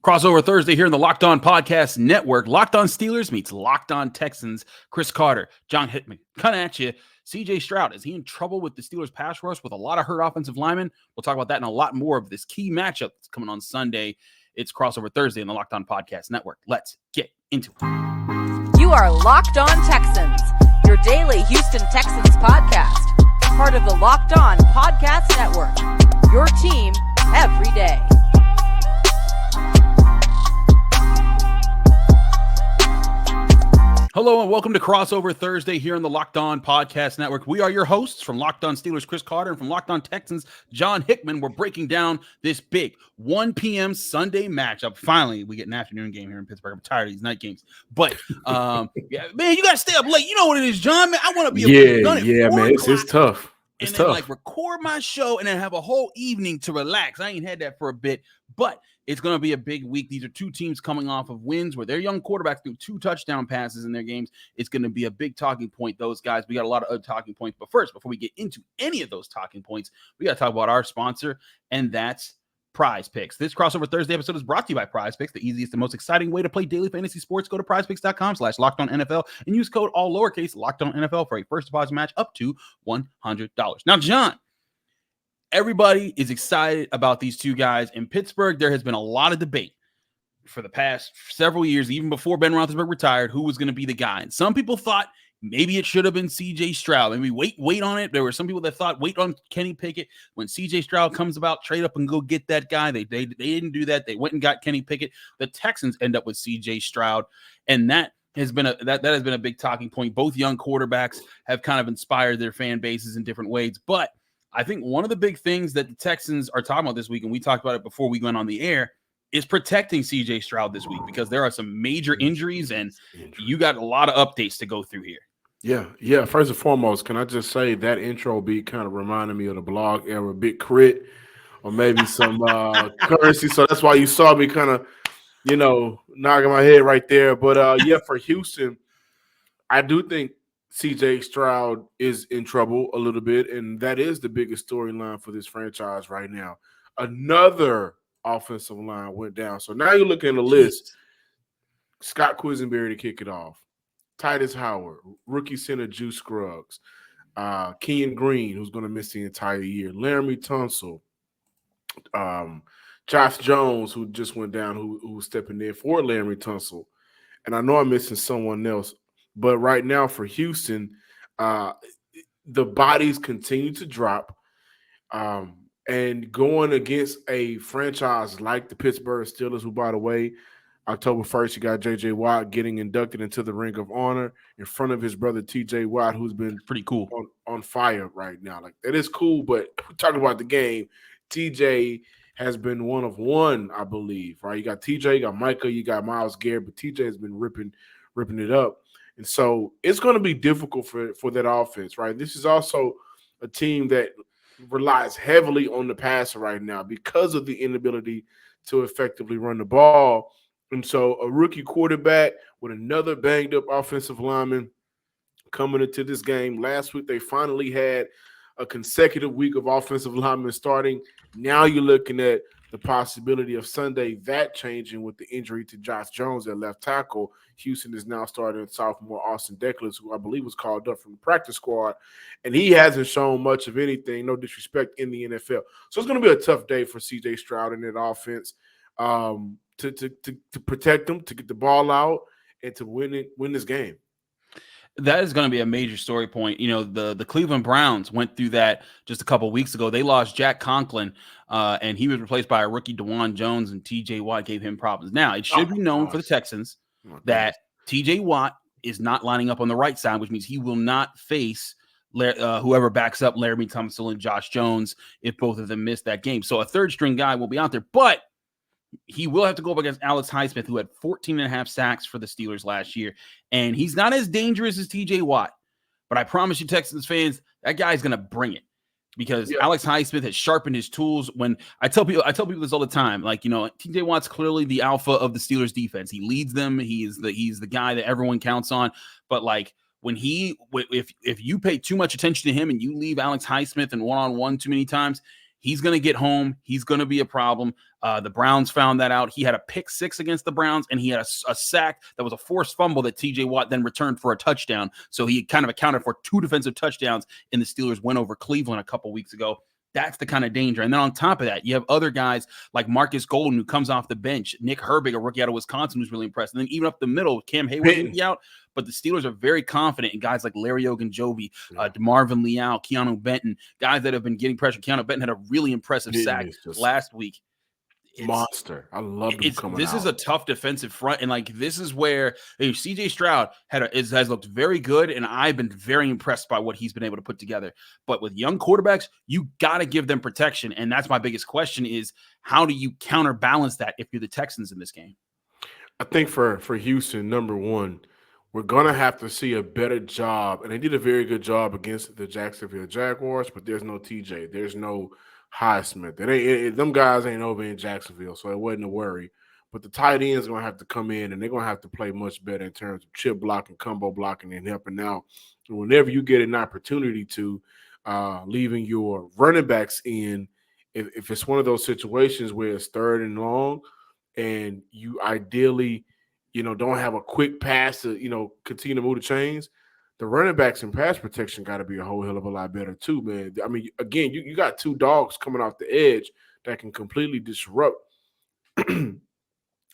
Crossover Thursday here in the Locked On Podcast Network. Locked On Steelers meets Locked On Texans. Chris Carter, John Hickman, coming at you. CJ Stroud, is he in trouble with the Steelers pass rush with a lot of hurt offensive linemen? We'll talk about that and a lot more of this key matchup that's coming on Sunday. It's Crossover Thursday in the Locked On Podcast Network. Let's get into it. You are Locked On Texans, your daily Houston Texans podcast. Part of the Locked On Podcast Network, your team every day. Hello and welcome to Crossover Thursday here on the Locked On Podcast Network. We are your hosts from Locked On Steelers, Chris Carter, and from Locked On Texans, John Hickman. We're breaking down this big 1 p.m. Sunday matchup. Finally, we get an afternoon game here in Pittsburgh. I'm tired of these night games. But, yeah, man, you got to stay up late. You know what it is, John, man. I want to be able to Yeah, man. It's tough. It's tough. Record my show and then have a whole evening to relax. I ain't had that for a bit, but it's going to be a big week. These are two teams coming off of wins where their young quarterbacks threw 2 touchdown passes in their games. It's going to be a big talking point, those guys. We got a lot of other talking points. But first, before we get into any of those talking points, we got to talk about our sponsor, and that's Prize Picks. This Crossover Thursday episode is brought to you by Prize Picks, the easiest and most exciting way to play daily fantasy sports. Go to prizepicks.com/LockedOnNFL and use code all lowercase LockedOnNFL for a first deposit match up to $100. Now, John, everybody is excited about these two guys. In Pittsburgh, there has been a lot of debate for the past several years, even before Ben Roethlisberger retired, who was going to be the guy. And some people thought maybe it should have been C.J. Stroud. Maybe wait on it. There were some people that thought wait on Kenny Pickett. When C.J. Stroud comes about, trade up and go get that guy. They didn't do that. They went and got Kenny Pickett. The Texans end up with C.J. Stroud, and that has been a big talking point. Both young quarterbacks have kind of inspired their fan bases in different ways, but I think one of the big things that the Texans are talking about this week, and we talked about it before we went on the air, is protecting C.J. Stroud this week because there are some major injuries, and you got a lot of updates to go through here. Yeah. First and foremost, can I just say that intro beat kind of reminded me of the blog era, Big Crit, or maybe some currency. So that's why you saw me kind of, knocking my head right there. But, for Houston, I do think C.J. Stroud is in trouble a little bit, and that is the biggest storyline for this franchise right now. Another offensive line went down. So now you're looking at the list. Scott Quisenberry to kick it off. Titus Howard, rookie center Juice Scruggs. Kenyon Green, who's going to miss the entire year. Laramie Tunsil. Josh Jones, who just went down, who was stepping in for Laramie Tunsil. And I know I'm missing someone else. But right now for Houston, the bodies continue to drop. And going against a franchise like the Pittsburgh Steelers, who, by the way, October 1st, you got J.J. Watt getting inducted into the Ring of Honor in front of his brother T.J. Watt, who's been pretty cool on fire right now. Like, that is cool, but we're talking about the game. T.J. has been one of one, I believe, right? You got T.J., you got Micah, you got Myles Garrett, but T.J. has been ripping it up. And so it's going to be difficult for that offense, right? This is also a team that relies heavily on the passer right now because of the inability to effectively run the ball. And so a rookie quarterback with another banged-up offensive lineman coming into this game. Last week they finally had a consecutive week of offensive linemen starting. Now you're looking at the possibility of Sunday that changing with the injury to Josh Jones at left tackle. Houston is now starting sophomore Austin Deckles, who I believe was called up from the practice squad, and he hasn't shown much of anything, no disrespect, in the NFL. So it's going to be a tough day for C.J. Stroud in that offense to protect them, to get the ball out, and to win this game. That is going to be a major story point. The Cleveland Browns went through that just a couple of weeks ago. They lost Jack Conklin, and he was replaced by a rookie, DeJuan Jones, and T.J. Watt gave him problems. Now, it should be known for the Texans that T.J. Watt is not lining up on the right side, which means he will not face whoever backs up Laramie Tunsil and Josh Jones if both of them miss that game. So a third-string guy will be out there, but he will have to go up against Alex Highsmith, who had 14.5 sacks for the Steelers last year. And he's not as dangerous as T.J. Watt. But I promise you, Texans fans, that guy's going to bring it. Because Alex Highsmith has sharpened his tools. When I tell people this all the time, like, T.J. Watt's clearly the alpha of the Steelers defense. He leads them. He's the guy that everyone counts on. But like if you pay too much attention to him and you leave Alex Highsmith in one-on-one too many times, he's going to get home. He's going to be a problem. The Browns found that out. He had a pick 6 against the Browns, and he had a sack that was a forced fumble that TJ Watt then returned for a touchdown. So he kind of accounted for 2 defensive touchdowns in the Steelers' win over Cleveland a couple weeks ago. That's the kind of danger. And then on top of that, you have other guys like Marcus Golden, who comes off the bench, Nick Herbig, a rookie out of Wisconsin, who's really impressed. And then even up the middle, Cam Hayward will be out. But the Steelers are very confident in guys like Larry Ogunjobi, DeMarvin Leal, Keanu Benton, guys that have been getting pressure. Keanu Benton had a really impressive sack last week. Monster. I love him coming out. This is a tough defensive front, and like this is where CJ Stroud has looked very good, and I've been very impressed by what he's been able to put together. But with young quarterbacks, you got to give them protection, and that's my biggest question: is how do you counterbalance that if you're the Texans in this game? I think for Houston, number one, we're gonna have to see a better job, and they did a very good job against the Jacksonville Jaguars. But there's no TJ, there's no Highsmith. Them guys ain't over in Jacksonville, so it wasn't a worry. But the tight end's going to have to come in, and they're going to have to play much better in terms of chip blocking, combo blocking, and helping out. And whenever you get an opportunity to leaving your running backs in, if it's one of those situations where it's 3rd and long, and you ideally, don't have a quick pass to, continue to move the chains, the running backs and pass protection got to be a whole hell of a lot better too, man. I mean, again, you got 2 dogs coming off the edge that can completely disrupt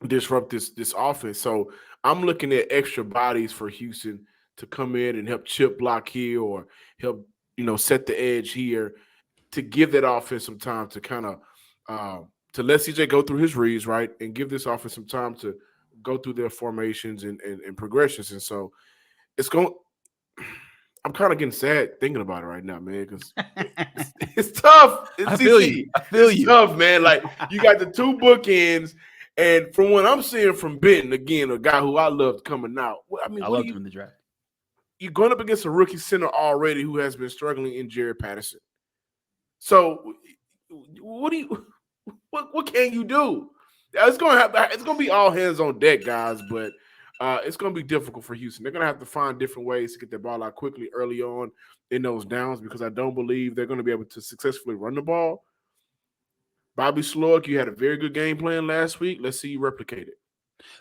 this offense. So I'm looking at extra bodies for Houston to come in and help chip block here or help, set the edge here to give that offense some time to kind of to let CJ go through his reads, right, and give this offense some time to go through their formations and progressions. And so I'm kind of getting sad thinking about it right now, man, because it's tough. I feel you. It's tough, man. Like, you got the 2 bookends, and from what I'm seeing from Benton, again, a guy who I loved coming out. I mean, I loved him in the draft. You're going up against a rookie center already who has been struggling in Jared Patterson. So, what can you do? It's going to be all hands on deck, guys, but it's going to be difficult for Houston. They're going to have to find different ways to get their ball out quickly early on in those downs because I don't believe they're going to be able to successfully run the ball. Bobby Sloak, you had a very good game plan last week. Let's see you replicate it.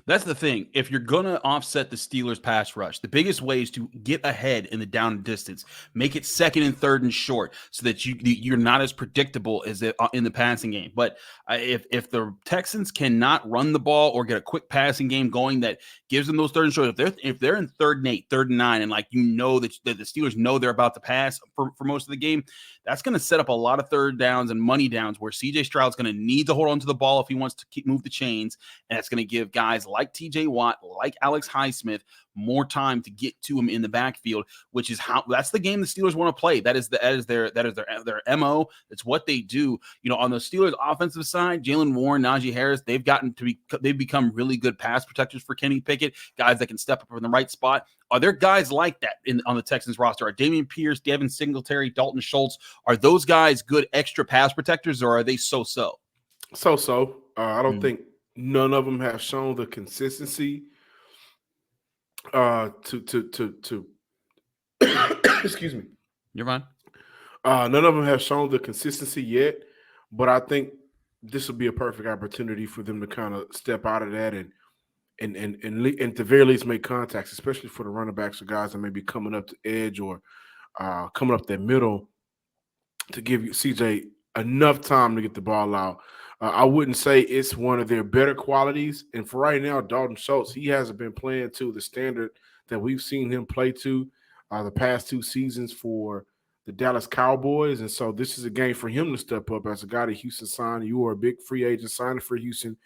That's the thing. If you're going to offset the Steelers' pass rush, the biggest way is to get ahead in the down distance. Make it 2nd and 3rd and short so that you're not as predictable as in the passing game. But if the Texans cannot run the ball or get a quick passing game going that gives them those 3rd and short, if they're in 3rd and 8, 3rd and 9, and like that the Steelers know they're about to pass for most of the game, that's going to set up a lot of 3rd downs and money downs where CJ Stroud's going to need to hold on to the ball if he wants to move the chains, and that's going to give guys like TJ Watt, like Alex Highsmith, more time to get to him in the backfield, which is that's the game the Steelers want to play. That is their MO. That's what they do. On the Steelers offensive side, Jalen Warren, Najee Harris, they've become really good pass protectors for Kenny Pickett, guys that can step up in the right spot. Are there guys like that on the Texans roster? Are Dameon Pierce, Devin Singletary, Dalton Schultz, are those guys good extra pass protectors, or are they so-so? So-so. I don't think none of them have shown the consistency to excuse me. You're fine. None of them have shown the consistency yet, but I think this will be a perfect opportunity for them to kind of step out of that and at the very least make contacts, especially for the running backs or guys that may be coming up to edge or coming up that middle to give you CJ enough time to get the ball out. I wouldn't say it's one of their better qualities. And for right now, Dalton Schultz, he hasn't been playing to the standard that we've seen him play to the past 2 seasons for the Dallas Cowboys. And so this is a game for him to step up as a guy that Houston signed. You are a big free agent signing for Houston,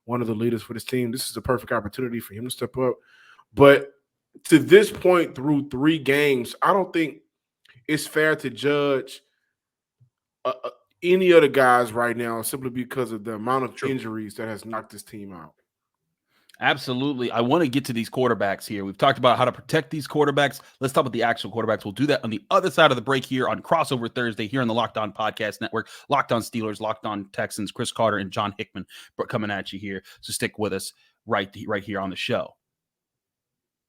one of the leaders for this team. This is a perfect opportunity for him to step up. But to this point, through 3 games, I don't think it's fair to judge any other guys right now simply because of the amount of injuries that has knocked this team out. Absolutely. I want to get to these quarterbacks here. We've talked about how to protect these quarterbacks. Let's talk about the actual quarterbacks. We'll do that on the other side of the break here on Crossover Thursday here on the Locked On Podcast Network. Locked On Steelers, Locked On Texans, Chris Carter and John Hickman coming at you here. So stick with us right here on the show.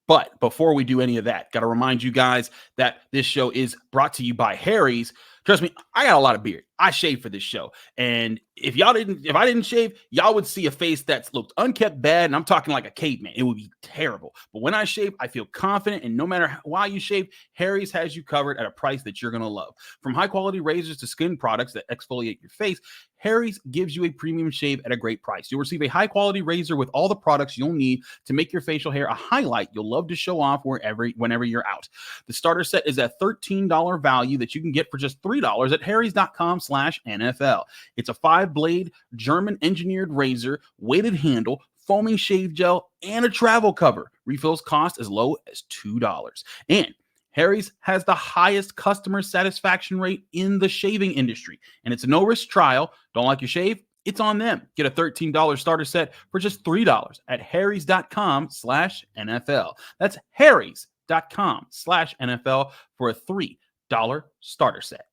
But before we do any of that, got to remind you guys that this show is brought to you by Harry's. Trust me, I got a lot of beard. I shave for this show. And if I didn't shave, y'all would see a face that's looked unkept bad. And I'm talking like a caveman. It would be terrible. But when I shave, I feel confident. And no matter why you shave, Harry's has you covered at a price that you're going to love. From high quality razors to skin products that exfoliate your face, Harry's gives you a premium shave at a great price. You'll receive a high quality razor with all the products you'll need to make your facial hair a highlight you'll love to show off whenever you're out. The starter set is a $13 value that you can get for just $3 at harrys.com/NFL. It's a 5-blade German engineered razor, weighted handle, foaming shave gel, and a travel cover. Refills cost as low as $2. And Harry's has the highest customer satisfaction rate in the shaving industry, and it's a no-risk trial. Don't like your shave? It's on them. Get a $13 starter set for just $3 at harrys.com/NFL. That's harrys.com/NFL for a $3 starter set.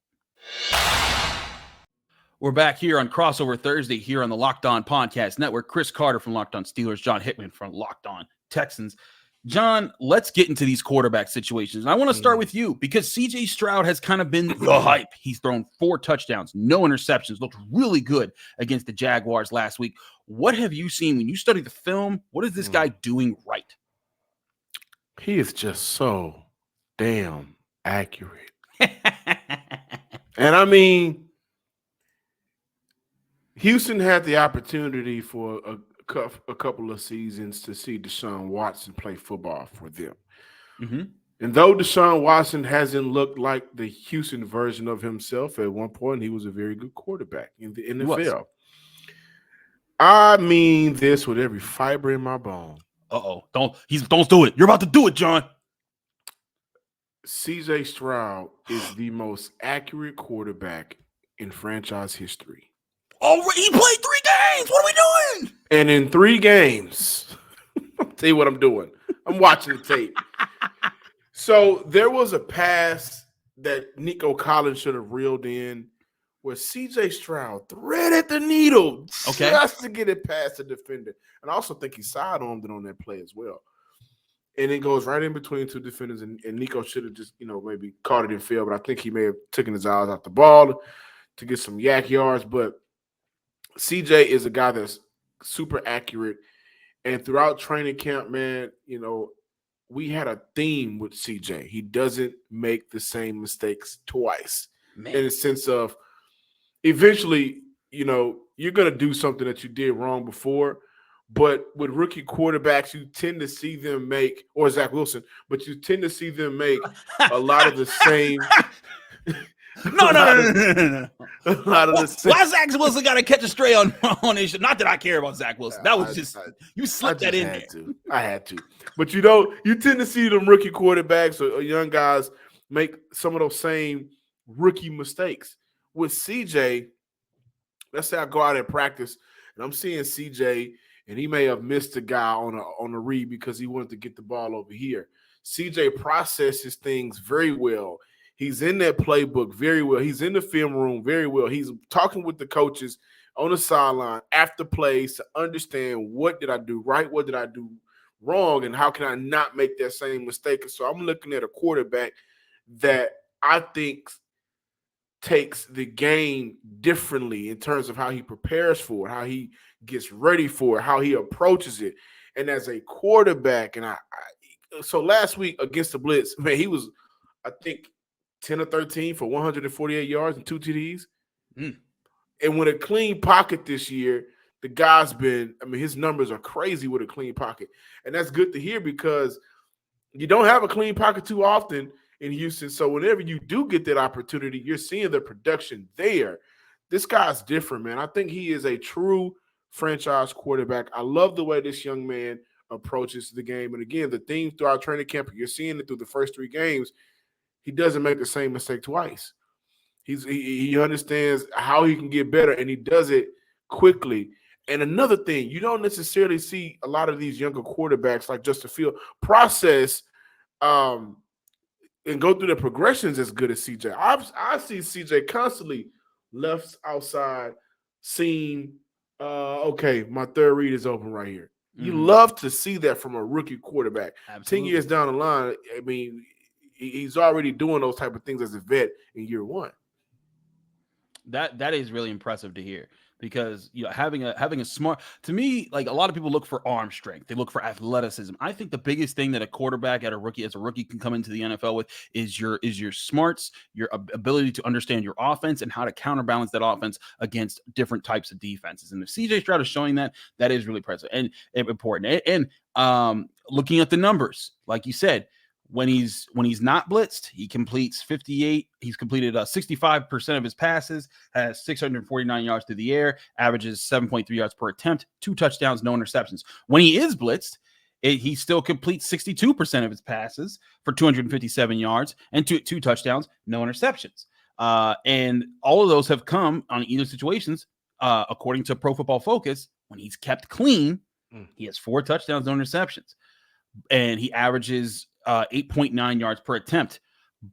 We're back here on Crossover Thursday here on the Locked On Podcast Network. Chris Carter from Locked On Steelers, John Hickman from Locked On Texans. John, let's get into these quarterback situations. And I want to start with you because CJ Stroud has kind of been the hype. He's thrown 4 touchdowns, no interceptions, looked really good against the Jaguars last week. What have you seen when you study the film? What is this guy doing right? He is just so damn accurate. And I mean, Houston had the opportunity for a couple of seasons to see Deshaun Watson play football for them. Mm-hmm. And though Deshaun Watson hasn't looked like the Houston version of himself, at one point he was a very good quarterback in the NFL. I mean this with every fiber in my bone. Don't do it. You're about to do it, John. CJ Stroud is the most accurate quarterback in franchise history. He played 3 games. What are we doing? And in 3 games, I'll tell you what I'm doing. I'm watching the tape. So there was a pass that Nico Collins should have reeled in where CJ Stroud threaded the needle just to get it past the defender. And I also think he sidearmed it on that play as well. And it goes right in between 2 defenders, and Nico should have just, maybe caught it in field, but I think he may have taken his eyes off the ball to get some yak yards. But CJ is a guy that's super accurate. And throughout training camp, man, we had a theme with CJ. He doesn't make the same mistakes twice. Man. In the sense of eventually, you're going to do something that you did wrong before. But with rookie quarterbacks, you tend to see them make, or Zach Wilson, but you tend to see them make a lot of the same. No. A lot of the same. Why Zach Wilson got to catch a stray on his show? Not that I care about Zach Wilson. That was you slipped that in there. I had to. But you tend to see them rookie quarterbacks or young guys make some of those same rookie mistakes. With CJ, let's say I go out and practice and I'm seeing CJ and he may have missed a guy on a read because he wanted to get the ball over here. CJ processes things very well. He's in that playbook very well. He's in the film room very well. He's talking with the coaches on the sideline after plays to understand what did I do right, what did I do wrong, and how can I not make that same mistake. And so I'm looking at a quarterback that I think takes the game differently in terms of how he prepares for it, how he gets ready for it, how he approaches it. And as a quarterback, and so last week against the Blitz, man, he was, I think, 10 or 13 for 148 yards and 2 TDs. And with a clean pocket this year, the guy's been, his numbers are crazy with a clean pocket. And that's good to hear because you don't have a clean pocket too often in Houston. So whenever you do get that opportunity, you're seeing the production there. This guy's different, man. I think he is a true franchise quarterback. I love the way this young man approaches the game. And again, the theme throughout training camp, you're seeing it through the first 3 games. He doesn't make the same mistake twice. He understands how he can get better, and he does it quickly. And another thing, you don't necessarily see a lot of these younger quarterbacks like Justin Fields process and go through the progressions as good as CJ. I see CJ constantly left outside, seeing, okay, my third read is open right here. You love to see that from a rookie quarterback. Absolutely. 10 years down the line, he's already doing those type of things as a vet in year 1. That is really impressive to hear, because having a smart, to me, like, a lot of people look for arm strength, they look for athleticism. I think the biggest thing that a quarterback as a rookie can come into the NFL with is your smarts, your ability to understand your offense and how to counterbalance that offense against different types of defenses. And if CJ Stroud is showing that, that is really impressive and important. And looking at the numbers, like you said, when he's not blitzed, he completes 58. He's completed 65% of his passes, has 649 yards through the air, averages 7.3 yards per attempt, 2 touchdowns, no interceptions. When he is blitzed, he still completes 62% of his passes for 257 yards and two touchdowns, no interceptions. And all of those have come on either situations, according to Pro Football Focus. When he's kept clean, he has 4 touchdowns, no interceptions, and he averages 8.9 yards per attempt.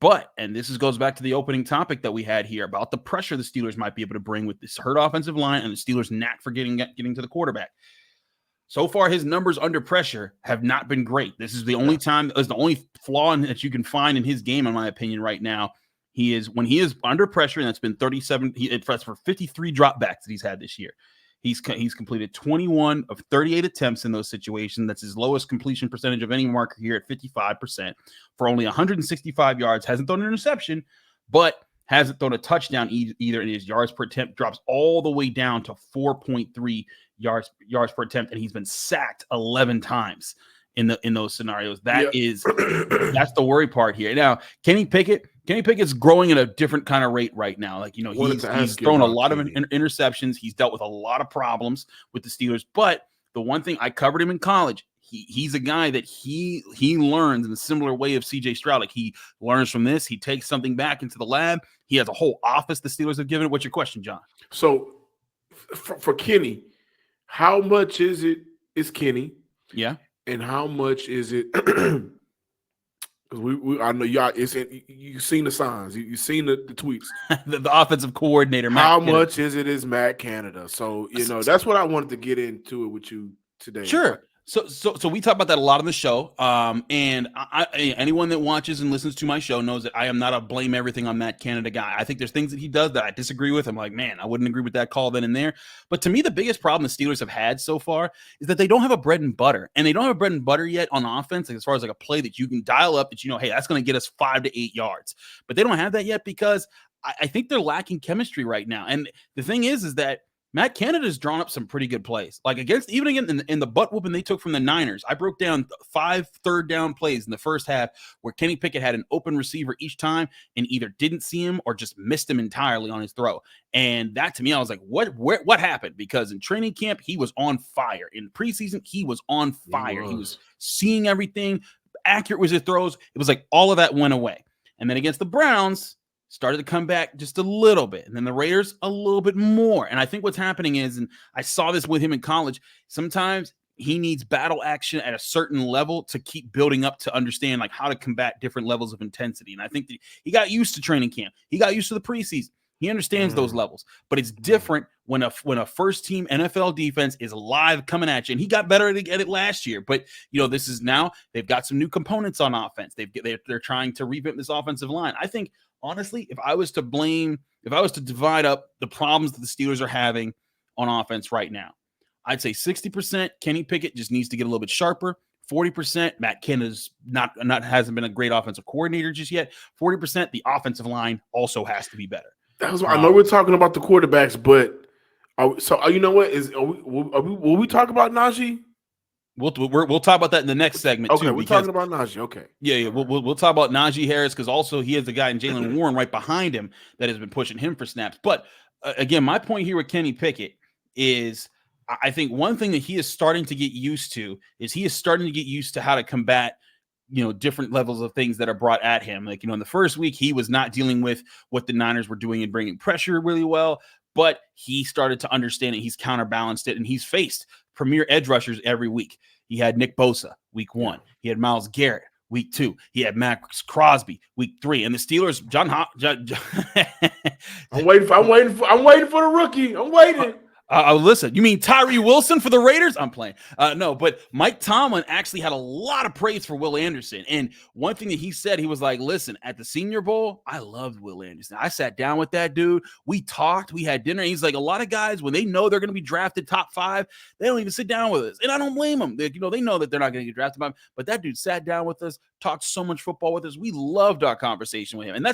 But, and this goes back to the opening topic that we had here about the pressure the Steelers might be able to bring with this hurt offensive line and the Steelers' knack for getting to the quarterback. So far, his numbers under pressure have not been great. This is the only time, is the only flaw that you can find in his game, in my opinion, right now. When he is under pressure, and that's been 37, for 53 dropbacks that he's had this year. He's completed 21 of 38 attempts in those situations. That's his lowest completion percentage of any marker here at 55% for only 165 yards. Hasn't thrown an interception, but hasn't thrown a touchdown either. And his yards per attempt drops all the way down to 4.3 yards per attempt. And he's been sacked 11 times in those scenarios. That's the worry part here. Now, Kenny Pickett's growing at a different kind of rate right now. Like, he's thrown a lot of interceptions. He's dealt with a lot of problems with the Steelers. But the one thing, I covered him in college. He's a guy that he learns in a similar way of CJ Stroud. Like, he learns from this. He takes something back into the lab. He has a whole office the Steelers have given. What's your question, John? So for Kenny, how much is Kenny? Yeah. And how much is it? Because I know y'all. You've seen the signs. You've seen the tweets. the offensive coordinator. How much is Matt Canada? So that's what I wanted to get into it with you today. Sure. So we talk about that a lot on the show. And anyone that watches and listens to my show knows that I am not a blame everything on Matt Canada guy. I think there's things that he does that I disagree with. I'm like, man, I wouldn't agree with that call then and there. But to me, the biggest problem the Steelers have had so far is that they don't have a bread and butter. And they don't have a bread and butter yet on offense, like as far as like a play that you can dial up that, hey, that's going to get us 5 to 8 yards. But they don't have that yet because I think they're lacking chemistry right now. And the thing is that Matt Canada's drawn up some pretty good plays. Like even in the butt whooping they took from the Niners, I broke down 5 third down plays in the first half where Kenny Pickett had an open receiver each time and either didn't see him or just missed him entirely on his throw. And that, to me, I was like, what happened? Because in training camp, he was on fire. In preseason, he was on fire. He was seeing everything. Accurate was his throws. It was like all of that went away. And then against the Browns, started to come back just a little bit, and then the Raiders a little bit more. And I think what's happening is, and I saw this with him in college, sometimes he needs battle action at a certain level to keep building up to understand like how to combat different levels of intensity. And I think that he got used to training camp. He got used to the preseason. He understands those levels, but it's different when a first team NFL defense is live coming at you. And he got better at it last year, but this is now they've got some new components on offense. They're trying to revamp this offensive line. I think, honestly, if I was to divide up the problems that the Steelers are having on offense right now, I'd say 60% Kenny Pickett just needs to get a little bit sharper. 40% Matt Canada's hasn't been a great offensive coordinator just yet. 40% the offensive line also has to be better. That's why I know we're talking about the quarterbacks, but you know what will we talk about Najee? We'll talk about that in the next segment. Okay, we're talking about Najee. Okay, yeah. We'll talk about Najee Harris because also he has the guy in Jalen Warren right behind him that has been pushing him for snaps. But again, my point here with Kenny Pickett is I think one thing that he is starting to get used to is how to combat different levels of things that are brought at him. Like, in the first week, he was not dealing with what the Niners were doing and bringing pressure really well, but he started to understand it. He's counterbalanced it, and he's faced premier edge rushers every week. He had Nick Bosa week 1. He had Myles Garrett week 2. He had Max Crosby week 3. And the Steelers, I'm waiting for the rookie. I'm waiting. Listen, you mean Tyree Wilson for the Raiders? I'm playing. No, but Mike Tomlin actually had a lot of praise for Will Anderson. And one thing that he said, he was like, listen, at the Senior Bowl, I loved Will Anderson. I sat down with that dude. We talked. We had dinner. He's like, a lot of guys, when they know they're going to be drafted top 5, they don't even sit down with us. And I don't blame them. They know that they're not going to get drafted by him. But that dude sat down with us, talked so much football with us. We loved our conversation with him. And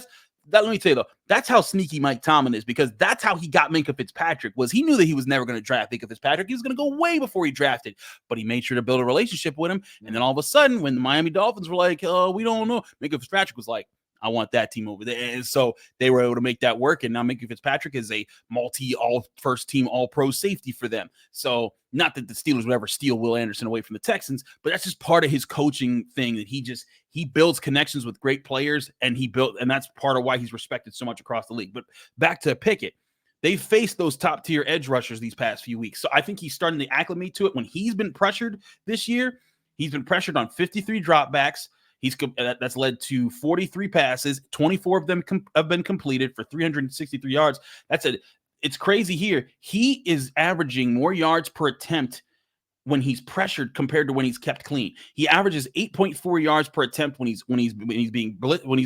let me tell you though, that's how sneaky Mike Tomlin is, because that's how he got Minkah Fitzpatrick. Was he knew that he was never going to draft Minkah Fitzpatrick. He was going to go way before he drafted, but he made sure to build a relationship with him. And then all of a sudden, when the Miami Dolphins were like, "Oh, we don't know," Minkah Fitzpatrick was like, "I want that team over there." And so they were able to make that work. And now Minkah Fitzpatrick is a all first team, all pro safety for them. So not that the Steelers would ever steal Will Anderson away from the Texans, but that's just part of his coaching thing, that he builds connections with great players, and that's part of why he's respected so much across the league. But back to Pickett, they faced those top tier edge rushers these past few weeks. So I think he's starting to acclimate to it. When he's been pressured this year, he's been pressured on 53 dropbacks. That's led to 43 passes. 24 of them have been completed for 363 yards. It's crazy here. He is averaging more yards per attempt when he's pressured compared to when he's kept clean. He averages 8.4 yards per attempt when he's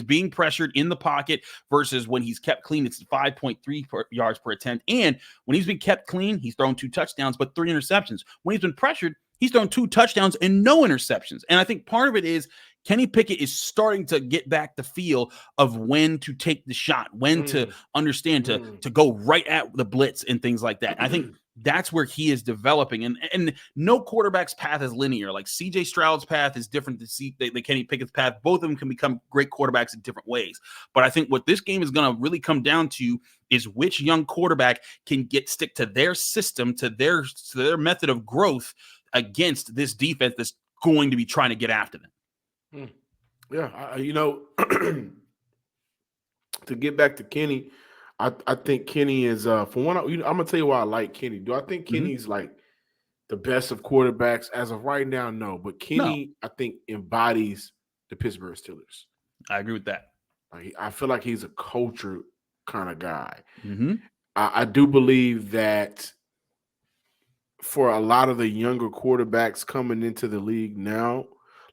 being pressured in the pocket versus when he's kept clean. It's 5.3 yards per attempt. And when he's been kept clean, he's thrown 2 touchdowns but 3 interceptions. When he's been pressured, he's thrown 2 touchdowns and no interceptions. And I think part of it is Kenny Pickett is starting to get back the feel of when to take the shot, when to understand to go right at the blitz and things like that. I think that's where he is developing. And no quarterback's path is linear. Like CJ Stroud's path is different than Kenny Pickett's path. Both of them can become great quarterbacks in different ways. But I think what this game is going to really come down to is which young quarterback can stick to their system, to their method of growth against this defense that's going to be trying to get after them. Yeah, to get back to Kenny, I think Kenny is for one. I'm gonna tell you why I like Kenny. Do I think Kenny's like the best of quarterbacks as of right now? No, but Kenny, I think, embodies the Pittsburgh Steelers. I agree with that. I feel like he's a culture kind of guy. I do believe that for a lot of the younger quarterbacks coming into the league now,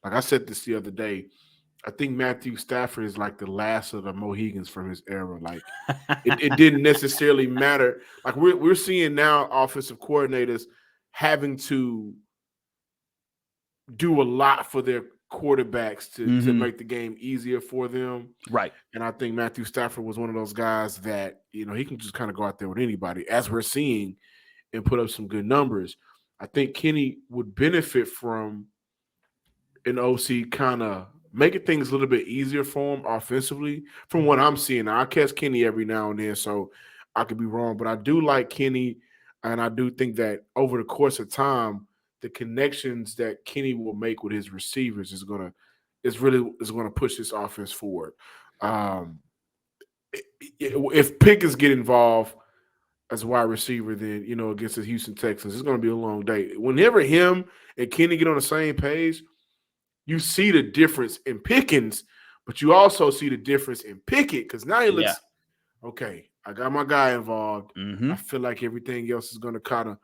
like I said this the other day, I think Matthew Stafford is like the last of the Mohegans from his era. Like it didn't necessarily matter. Like we're seeing now offensive coordinators having to do a lot for their quarterbacks to make the game easier for them. Right. And I think Matthew Stafford was one of those guys that, he can just kind of go out there with anybody, as we're seeing, and put up some good numbers. I think Kenny would benefit from an OC kind of making things a little bit easier for him offensively from what I'm seeing. Now, I catch Kenny every now and then, so I could be wrong, but I do like Kenny, and I do think that over the course of time, the connections that Kenny will make with his receivers is going to push this offense forward. If Pickens get involved as a wide receiver, then, against the Houston Texans, it's going to be a long day. Whenever him and Kenny get on the same page, you see the difference in Pickens, but you also see the difference in Pickett, because now he looks, okay, I got my guy involved. I feel like everything else is going to kind of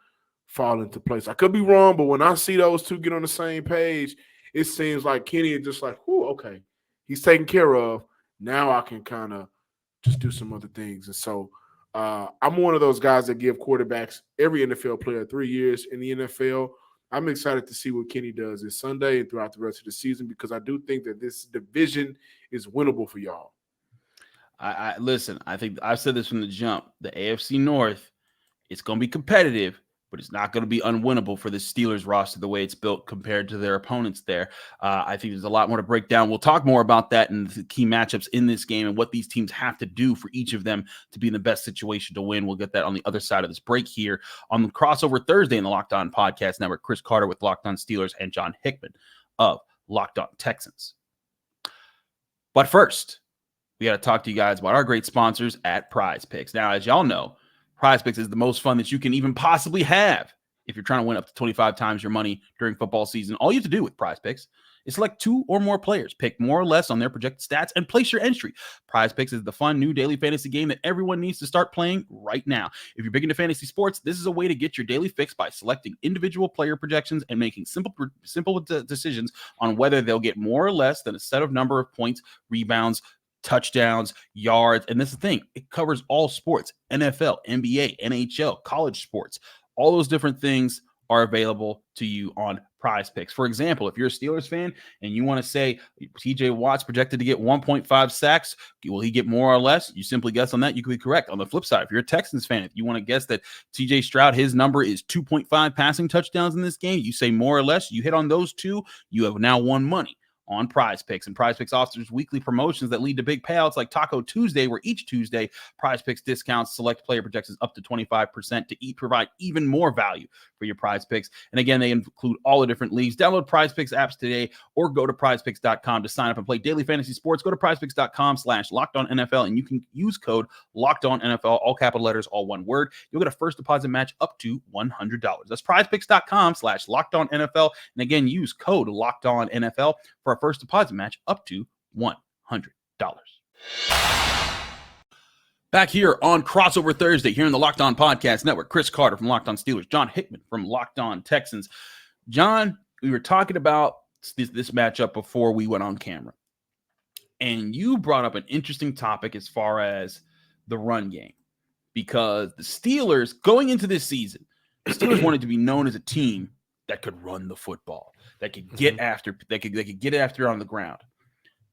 fall into place. I could be wrong, but when I see those two get on the same page, it seems like Kenny is just like, okay, he's taken care of. Now I can kind of just do some other things. And so I'm one of those guys that give quarterbacks, every NFL player, 3 years in the NFL. I'm excited to see what Kenny does this Sunday and throughout the rest of the season, because I do think that this division is winnable for y'all. Listen, I think I've said this from the jump. The AFC North, it's going to be competitive, but it's not going to be unwinnable for the Steelers roster the way it's built compared to their opponents there. I think there's a lot more to break down. We'll talk more about that and the key matchups in this game and what these teams have to do for each of them to be in the best situation to win. We'll get that on the other side of this break here on the Crossover Thursday in the Locked On Podcast Network. Chris Carter with Locked On Steelers and John Hickman of Locked On Texans. But first, we got to talk to you guys about our great sponsors at Prize Picks. Now, as y'all know, Prize Picks is the most fun that you can even possibly have if you're trying to win up to 25 times your money during football season, all you have to do with Prize Picks is select 2 or more players, pick more or less on their projected stats, and place your entry. Prize Picks is the fun new daily fantasy game that everyone needs to start playing right now. If you're big into fantasy sports, this is a way to get your daily fix by selecting individual player projections and making simple decisions on whether they'll get more or less than a set of number of points, rebounds, touchdowns, yards. And this is the thing, it covers all sports: NFL, NBA, NHL, college sports. All those different things are available to you on Prize Picks. For example, if you're a Steelers fan and you want to say TJ Watt's projected to get 1.5 sacks, will he get more or less? You simply guess on that. You could be correct. On the flip side, if you're a Texans fan, if you want to guess that TJ Stroud, his number is 2.5 passing touchdowns in this game, you say more or less, you hit on those two, you have now won money on Prize Picks. And Prize Picks offers weekly promotions that lead to big payouts like Taco Tuesday, where each Tuesday Prize Picks discounts select player projections up to 25% to provide even more value for your Prize Picks. And again, they include all the different leagues. Download Prize Picks apps today or go to prizepicks.com to sign up and play daily fantasy sports. Go to prizepicks.com/LockedOnNFL and you can use code LockedOnNFL, all capital letters, all one word. You'll get a first deposit match up to $100. That's prizepicks.com/LockedOnNFL. And again, use code LockedOnNFL for a first deposit match up to $100. Back here on Crossover Thursday, here in the Locked On Podcast Network, Chris Carter from Locked On Steelers, John Hickman from Locked On Texans. John, we were talking about this matchup before we went on camera, and you brought up an interesting topic as far as the run game, because the Steelers, going into this season, the Steelers wanted to be known as a team that could run the football, that could get after, they could get after on the ground.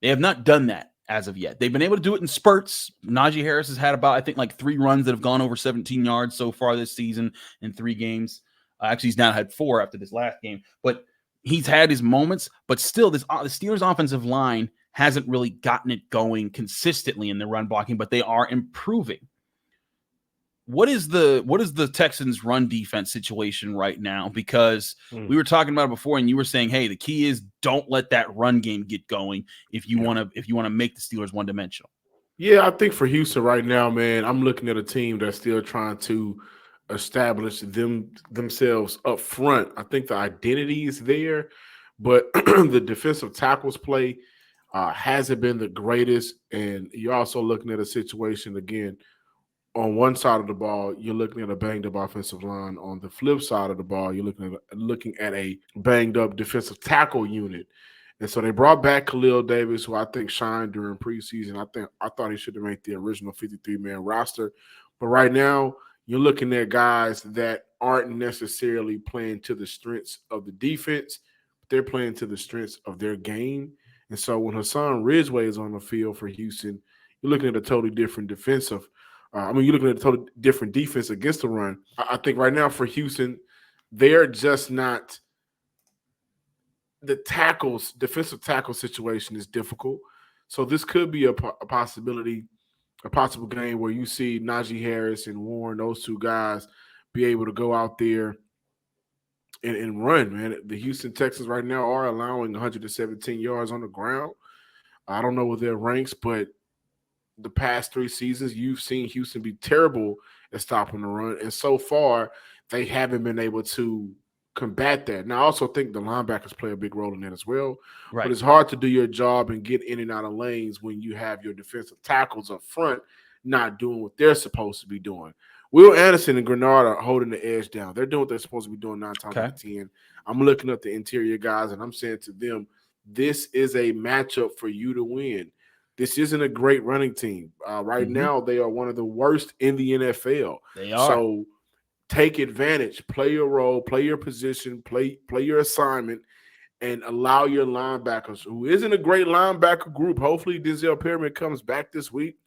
They have not done that as of yet. They've been able to do it in spurts. Najee Harris has had about, I think, like 3 runs that have gone over 17 yards so far this season in 3 games. Actually, he's now had 4 after this last game, but he's had his moments. But still, the Steelers' offensive line hasn't really gotten it going consistently in the run blocking, but they are improving. What is the Texans' run defense situation right now? Because we were talking about it before, and you were saying, hey, the key is don't let that run game get going if you want to make the Steelers one-dimensional. Yeah, I think for Houston right now, man, I'm looking at a team that's still trying to establish themselves up front. I think the identity is there, but the defensive tackles play hasn't been the greatest. And you're also looking at a situation again. On one side of the ball, you're looking at a banged-up offensive line. On the flip side of the ball, you're looking at a banged-up defensive tackle unit. And so they brought back Khalil Davis, who I think shined during preseason. I thought he should have made the original 53-man roster. But right now, you're looking at guys that aren't necessarily playing to the strengths of the defense, but they're playing to the strengths of their game. And so when Hassan Ridgeway is on the field for Houston, you're looking at a totally different defensive you're looking at a totally different defense against the run. I think right now for Houston, they're just not – the defensive tackle situation is difficult. So this could be a possible game where you see Najee Harris and Warren, those 2 guys, be able to go out there and run, man. The Houston Texans right now are allowing 117 yards on the ground. I don't know what their ranks, but the past 3 seasons, you've seen Houston be terrible at stopping the run. And so far, they haven't been able to combat that. Now, I also think the linebackers play a big role in that as well. Right. But it's hard to do your job and get in and out of lanes when you have your defensive tackles up front not doing what they're supposed to be doing. Will Anderson and Grenard are holding the edge down. They're doing what they're supposed to be doing 9 times out of 10. I'm looking at the interior guys, and I'm saying to them, this is a matchup for you to win. This isn't a great running team. Right now, they are one of the worst in the NFL. They are. So take advantage, play your role, play your position, play your assignment, and allow your linebackers, who isn't a great linebacker group. Hopefully, Denzel Perryman comes back this week,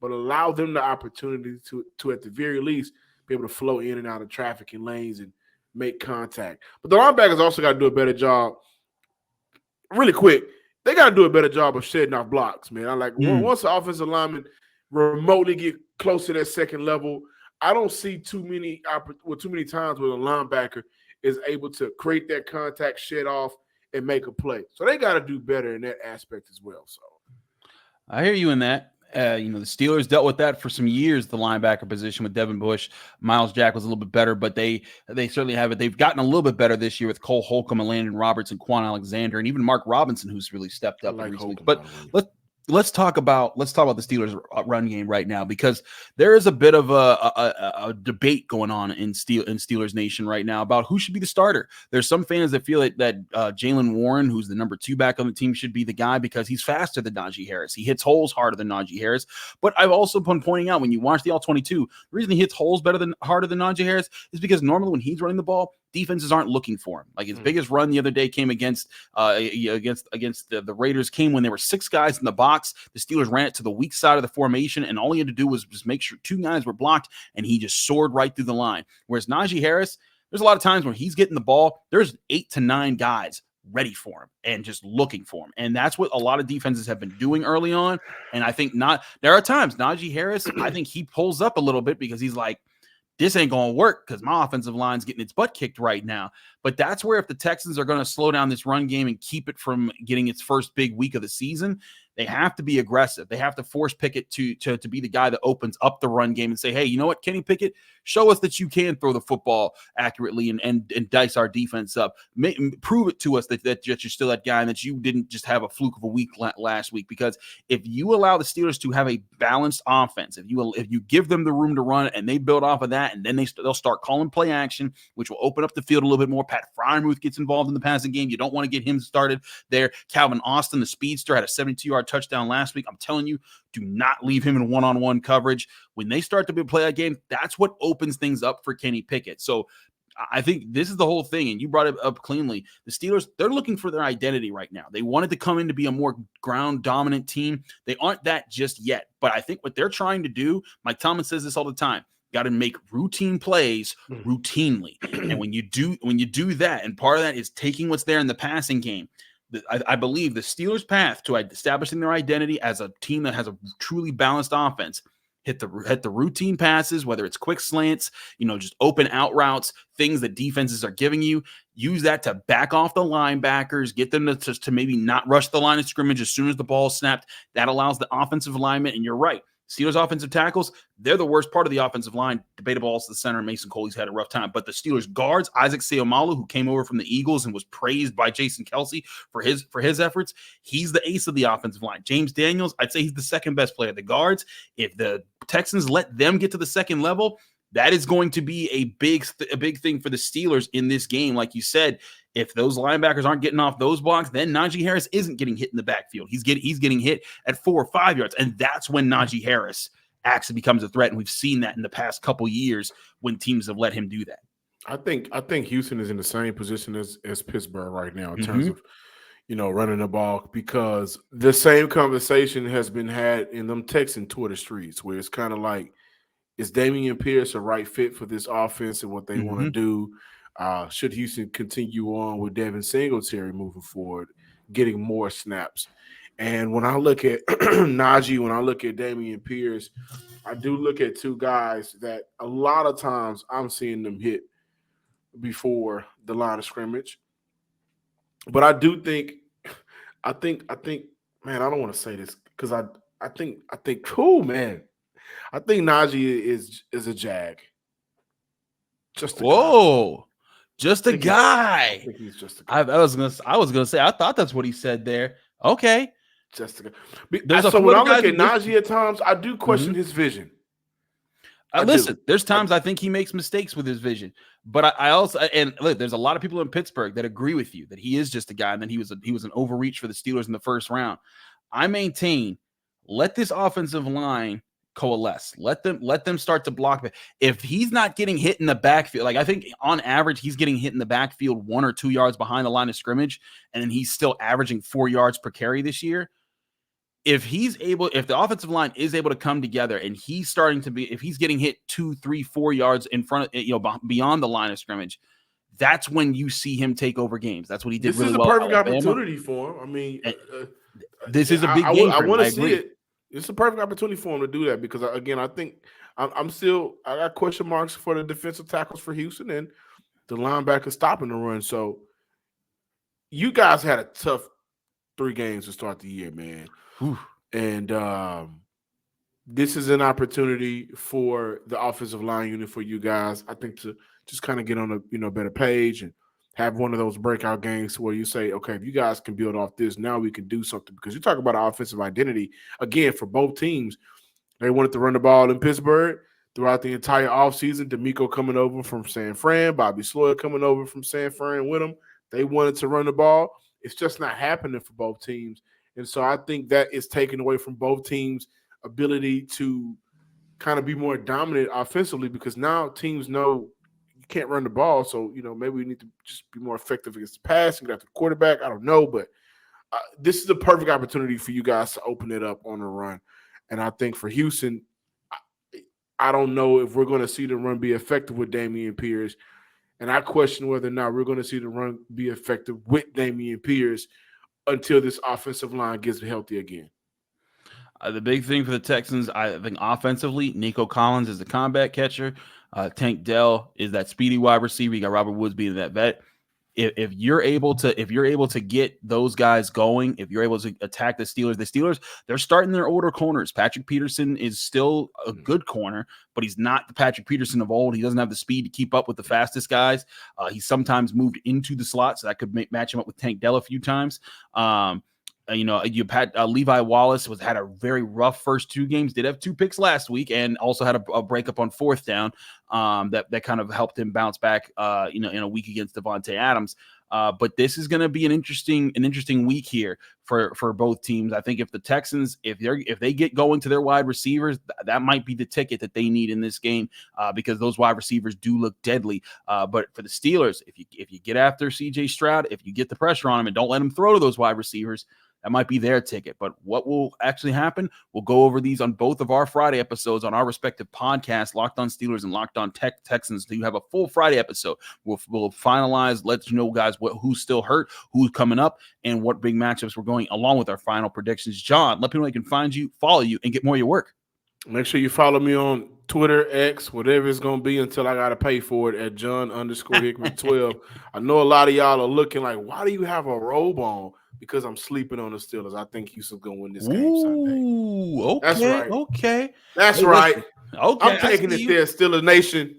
but allow them the opportunity to at the very least, be able to flow in and out of traffic and lanes and make contact. But the linebackers also got to do a better job. Really quick, they got to do a better job of shedding off blocks, man. Once the offensive linemen remotely get close to that second level, I don't see too many times where a linebacker is able to create that contact, shed off, and make a play. So they got to do better in that aspect as well. So I hear you in that. The Steelers dealt with that for some years, the linebacker position with Devin Bush. Miles Jack was a little bit better, but they certainly have it. They've gotten a little bit better this year with Cole Holcomb and Landon Roberts and Quan Alexander, and even Mark Robinson, who's really stepped up in recent weeks. But let's talk about the Steelers' run game right now, because there is a bit of a debate going on in Steelers Nation right now about who should be the starter. There's some fans that feel that Jaylen Warren, who's the number 2 back on the team, should be the guy because he's faster than Najee Harris. He hits holes harder than Najee Harris. But I've also been pointing out, when you watch the All-22, the reason he hits holes harder than Najee Harris is because normally when he's running the ball, defenses aren't looking for him. Like his biggest run the other day came against the Raiders, came when there were 6 guys in the box. The Steelers ran it to the weak side of the formation, and all he had to do was just make sure 2 guys were blocked, and he just soared right through the line. Whereas Najee Harris, there's a lot of times when he's getting the ball, there's 8 to 9 guys ready for him and just looking for him. And that's what a lot of defenses have been doing early on. And I think there are times Najee Harris, I think he pulls up a little bit because he's like, this ain't going to work because my offensive line's getting its butt kicked right now. But that's where, if the Texans are going to slow down this run game and keep it from getting its first big week of the season, they have to be aggressive. They have to force Pickett to be the guy that opens up the run game and say, hey, you know what, Kenny Pickett, show us that you can throw the football accurately and dice our defense up. Prove it to us that you're still that guy and that you didn't just have a fluke of a week last week. Because if you allow the Steelers to have a balanced offense, if you give them the room to run and they build off of that, and then they'll start calling play action, which will open up the field a little bit more. Pat Freiermuth gets involved in the passing game. You don't want to get him started there. Calvin Austin, the speedster, had a 72-yard touchdown last week. I'm telling you, do not leave him in one-on-one coverage. When they start to play that game, that's what opens things up for Kenny Pickett. So I think this is the whole thing, and you brought it up cleanly. The Steelers, they're looking for their identity right now. They wanted to come in to be a more ground-dominant team. They aren't that just yet, but I think what they're trying to do, Mike Tomlin says this all the time, got to make routine plays routinely. And when you do that, and part of that is taking what's there in the passing game, I believe the Steelers' path to establishing their identity as a team that has a truly balanced offense, hit the routine passes, whether it's quick slants, just open out routes, things that defenses are giving you. Use that to back off the linebackers, get them to maybe not rush the line of scrimmage as soon as the ball is snapped. That allows the offensive alignment, and you're right. Steelers offensive tackles, they're the worst part of the offensive line. Debatable also the center, Mason Coley's had a rough time. But the Steelers guards, Isaac Seumalo, who came over from the Eagles and was praised by Jason Kelsey for his efforts, he's the ace of the offensive line. James Daniels, I'd say he's the second best player. The guards, if the Texans let them get to the second level, that is going to be a big thing for the Steelers in this game. Like you said, if those linebackers aren't getting off those blocks, then Najee Harris isn't getting hit in the backfield. He's getting hit at 4 or 5 yards, and that's when Najee Harris actually becomes a threat. And we've seen that in the past couple years when teams have let him do that. I think Houston is in the same position as Pittsburgh right now in terms of running the ball, because the same conversation has been had in them Texan Twitter streets, where it's kind of like, is Dameon Pierce a right fit for this offense and what they want to do? Should Houston continue on with Devin Singletary moving forward, getting more snaps? And when I look at Najee, when I look at Dameon Pierce, I do look at 2 guys that a lot of times I'm seeing them hit before the line of scrimmage. But I do think, man, I don't want to say this because I think, cool, man. I think Najee is a jag. Just a guy. Just a guy. I think he's just a guy. I was gonna say, I thought that's what he said there. Okay. Just a guy. So when I look at Najee at times, I do question his vision. Listen, there's times I think he makes mistakes with his vision, but I also, and look, there's a lot of people in Pittsburgh that agree with you that he is just a guy, and then he was an overreach for the Steelers in the first round. I maintain, let this offensive line coalesce. Let them start to block. If he's not getting hit in the backfield, like I think on average he's getting hit in the backfield 1 or 2 yards behind the line of scrimmage, and then he's still averaging 4 yards per carry this year. If the offensive line is able to come together and if he's getting hit 2, 3, 4 yards in front of, beyond the line of scrimmage, that's when you see him take over games. That's what he did really well. This is a perfect opportunity for him. I mean, this is a big game. I want to see it. It's a perfect opportunity for him to do that because, again, I think I got question marks for the defensive tackles for Houston and the linebacker stopping the run. So you guys had a tough 3 games to start the year, man. Whew. And this is an opportunity for the offensive line unit for you guys, I think, to just kind of get on a better page and have one of those breakout games where you say, okay, if you guys can build off this, now we can do something. Because you talk about offensive identity, again, for both teams. They wanted to run the ball in Pittsburgh throughout the entire offseason. D'Amico coming over from San Fran, Bobby Sloyd coming over from San Fran with them. They wanted to run the ball. It's just not happening for both teams. And so I think that is taken away from both teams' ability to kind of be more dominant offensively, because now teams know you can't run the ball. So, maybe we need to just be more effective against the pass and get after the quarterback. I don't know, but this is a perfect opportunity for you guys to open it up on the run. And I think for Houston, I don't know if we're going to see the run be effective with Dameon Pierce. And I question whether or not we're going to see the run be effective with Dameon Pierce until this offensive line gets healthy again. The big thing for the Texans, I think offensively, Nico Collins is the combat catcher. Tank Dell is that speedy wide receiver. You got Robert Woods being that vet. If you're able to get those guys going, if you're able to attack the Steelers, they're starting their older corners. Patrick Peterson is still a good corner, but he's not the Patrick Peterson of old. He doesn't have the speed to keep up with the fastest guys. He's sometimes moved into the slot, so that could match him up with Tank Dell a few times. You had Levi Wallace had a very rough first 2 games, did have 2 picks last week, and also had a breakup on 4th down that kind of helped him bounce back in a week against Devontae Adams. But this is going to be an interesting week here for both teams. I think if the Texans, if they get going to their wide receivers, that might be the ticket that they need in this game because those wide receivers do look deadly. But for the Steelers, if you get after C.J. Stroud, if you get the pressure on him and don't let him throw to those wide receivers, that might be their ticket. But what will actually happen, we'll go over these on both of our Friday episodes on our respective podcasts, Locked On Steelers and Locked On Texans. So you have a full Friday episode. We'll finalize, let you know, guys, who's still hurt, who's coming up, and what big matchups we're going, along with our final predictions. John, let people know they can find you, follow you, and get more of your work. Make sure you follow me on Twitter, X, whatever it's going to be until I got to pay for it at John_Hickman12. I know a lot of y'all are looking like, why do you have a robe on? Because I'm sleeping on the Steelers. I think Houston's going to win this game Sunday. Okay, that's right. Okay. That's hey, right. Listen, okay, I'm taking it there, Steelers Nation.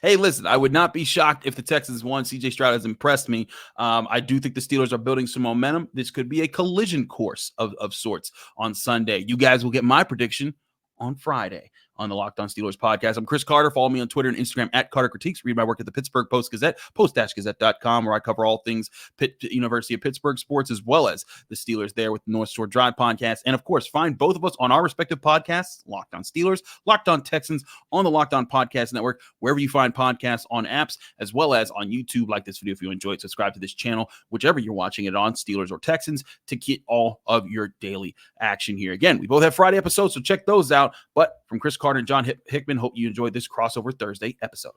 Hey, listen, I would not be shocked if the Texans won. C.J. Stroud has impressed me. I do think the Steelers are building some momentum. This could be a collision course of sorts on Sunday. You guys will get my prediction on Friday on the Locked On Steelers podcast. I'm Chris Carter. Follow me on Twitter and Instagram at Carter Critiques. Read my work at the Pittsburgh Post-Gazette, post-gazette.com, where I cover all things University of Pittsburgh sports, as well as the Steelers there with the North Shore Drive podcast. And, of course, find both of us on our respective podcasts, Locked On Steelers, Locked On Texans, on the Locked On Podcast Network, wherever you find podcasts on apps, as well as on YouTube. Like this video if you enjoyed. Subscribe to this channel, whichever you're watching it on, Steelers or Texans, to get all of your daily action here. Again, we both have Friday episodes, so check those out. But from Chris Carter and John Hickman, hope you enjoyed this crossover Thursday episode.